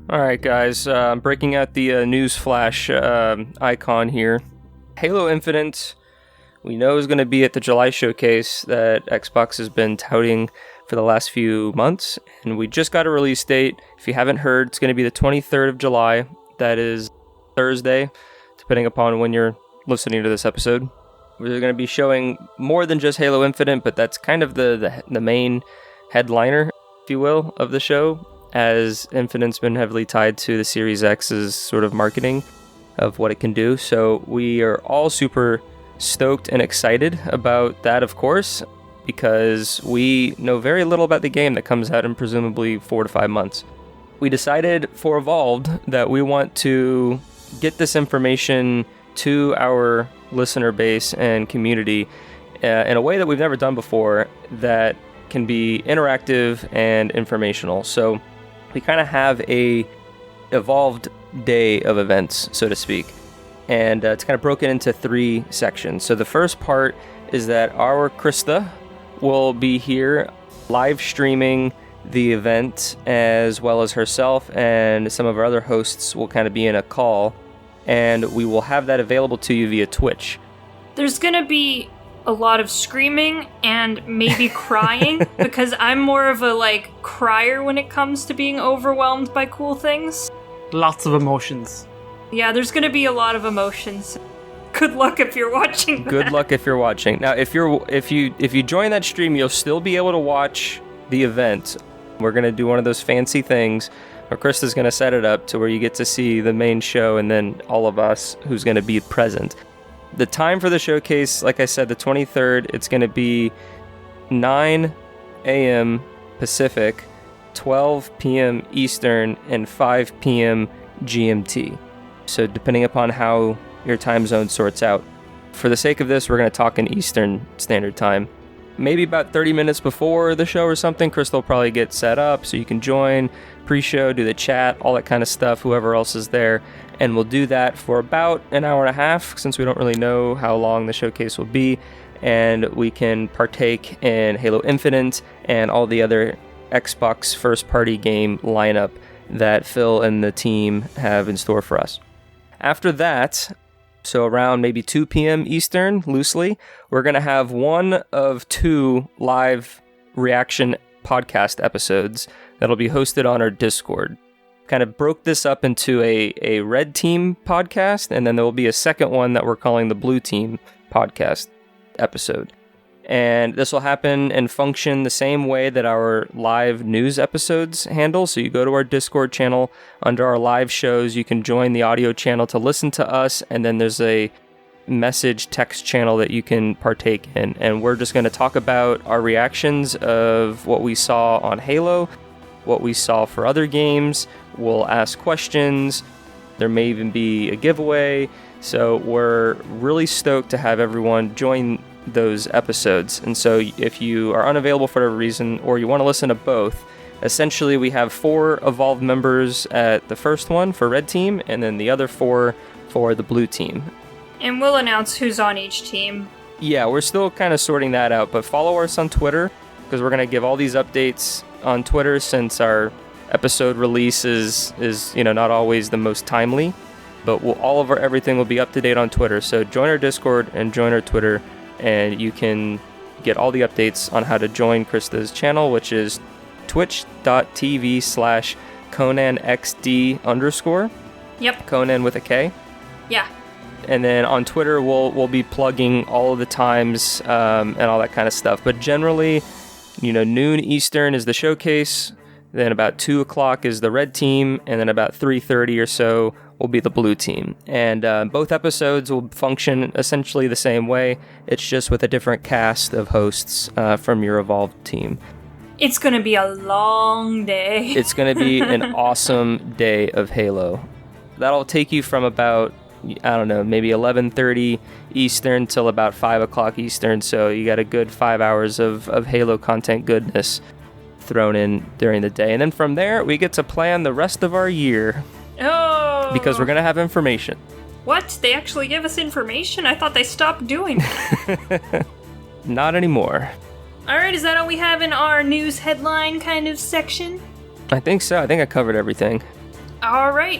All right, guys, I'm breaking out the news flash icon here. Halo Infinite, we know, is going to be at the July showcase that Xbox has been touting for the last few months, and we just got a release date. If you haven't heard, it's going to be the 23rd of July. That is Thursday, depending upon when you're listening to this episode. We're going to be showing more than just Halo Infinite, but that's kind of the main headliner, if you will, of the show, as Infinite's been heavily tied to the Series X's sort of marketing of what it can do. So we are all super stoked and excited about that, of course, because we know very little about the game that comes out in presumably 4 to 5 months. We decided for Evolved that we want to get this information to our listener base and community in a way that we've never done before, that can be interactive and informational. So we kind of have a Evolved day of events, so to speak. And it's kind of broken into 3 sections. So the first part is that our Krysta will be here live streaming the event, as well as herself and some of our other hosts will kind of be in a call. And we will have that available to you via Twitch. There's going to be a lot of screaming and maybe crying, because I'm more of a, crier when it comes to being overwhelmed by cool things. Lots of emotions. Yeah, there's going to be a lot of emotions. Good luck if you're watching that. Good luck if you're watching. Now, if you join that stream, you'll still be able to watch the event. We're going to do one of those fancy things where Krysta's going to set it up to where you get to see the main show and then all of us who's going to be present. The time for the showcase, like I said, the 23rd, it's going to be 9 a.m. Pacific, 12 p.m. Eastern, and 5 p.m. GMT. So depending upon how your time zone sorts out. For the sake of this, we're going to talk in Eastern Standard Time. Maybe about 30 minutes before the show or something, Krysta will probably get set up so you can join, pre-show, do the chat, all that kind of stuff, whoever else is there. And we'll do that for about an hour and a half, since we don't really know how long the showcase will be. And we can partake in Halo Infinite and all the other Xbox first-party game lineup that Phil and the team have in store for us. After that, so around maybe 2 p.m. Eastern, loosely, we're going to have one of 2 live reaction podcast episodes that'll be hosted on our Discord. Kind of broke this up into a red team podcast, and then there will be a second one that we're calling the blue team podcast episode. And this will happen and function the same way that our live news episodes handle. So you go to our Discord channel, under our live shows, you can join the audio channel to listen to us, and then there's a message text channel that you can partake in. And we're just going to talk about our reactions of what we saw on Halo, what we saw for other games. We'll ask questions. There may even be a giveaway. So we're really stoked to have everyone join those episodes. And so if you are unavailable for a reason, or you want to listen to both, essentially we have 4 Evolved members at the first one for Red Team, and then the other 4 for the Blue Team. And we'll announce who's on each team. Yeah, we're still kind of sorting that out, but follow us on Twitter, because we're going to give all these updates on Twitter, since our episode release is not always the most timely, but all of our everything will be up to date on Twitter. So join our Discord and join our Twitter, and you can get all the updates on how to join Krysta's channel, which is twitch.tv/ConanXD_. Yep. Conan with a K. Yeah. And then on Twitter, we'll be plugging all of the times and all that kind of stuff. But generally, noon Eastern is the showcase. Then about 2 o'clock is the Red Team, and then about 3:30 or so will be the Blue Team. And both episodes will function essentially the same way. It's just with a different cast of hosts from your Evolved team. It's going to be a long day. It's going to be an awesome day of Halo. That'll take you from about, maybe 11:30 Eastern till about 5 o'clock Eastern. So you got a good 5 hours of Halo content goodness thrown in during the day. And then from there, we get to plan the rest of our year. Oh! Because we're going to have information. What? They actually give us information? I thought they stopped doing that. Not anymore. Alright, is that all we have in our news headline kind of section? I think so. I think I covered everything. All right.